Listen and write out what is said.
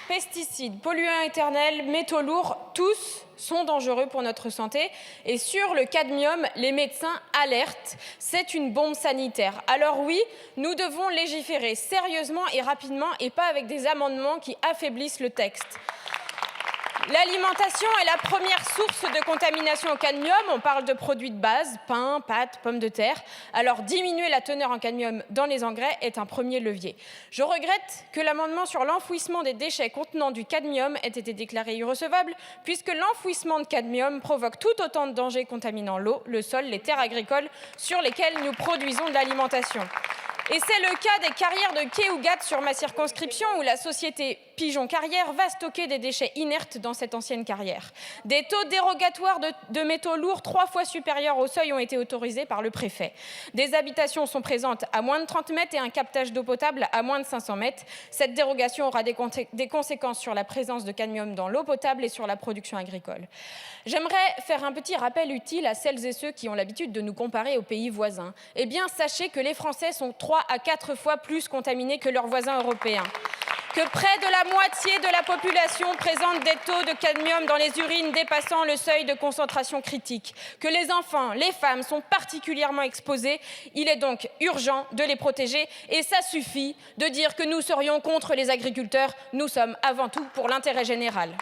Pesticides, polluants éternels, métaux lourds, tous sont dangereux pour notre santé. Et sur le cadmium, les médecins alertent, c'est une bombe sanitaire. Alors oui, nous devons légiférer sérieusement et rapidement et pas avec des amendements qui affaiblissent le texte. L'alimentation est la première source de contamination au cadmium. On parle de produits de base, pain, pâtes, pommes de terre. Alors diminuer la teneur en cadmium dans les engrais est un premier levier. Je regrette que l'amendement sur l'enfouissement des déchets contenant du cadmium ait été déclaré irrecevable, puisque l'enfouissement de cadmium provoque tout autant de dangers contaminant l'eau, le sol, les terres agricoles sur lesquelles nous produisons de l'alimentation. Et c'est le cas des carrières de Keougat sur ma circonscription où la société Pigeon Carrière va stocker des déchets inertes dans cette ancienne carrière. Des taux dérogatoires de métaux lourds 3 fois supérieurs au seuil ont été autorisés par le préfet. Des habitations sont présentes à moins de 30 mètres et un captage d'eau potable à moins de 500 mètres. Cette dérogation aura des conséquences sur la présence de cadmium dans l'eau potable et sur la production agricole. J'aimerais faire un petit rappel utile à celles et ceux qui ont l'habitude de nous comparer aux pays voisins. Eh bien, sachez que les Français sont 3 à 4 fois plus contaminés que leurs voisins européens, que près de la moitié de la population présente des taux de cadmium dans les urines dépassant le seuil de concentration critique, que les enfants, les femmes sont particulièrement exposés. Il est donc urgent de les protéger et ça suffit de dire que nous serions contre les agriculteurs. Nous sommes avant tout pour l'intérêt général.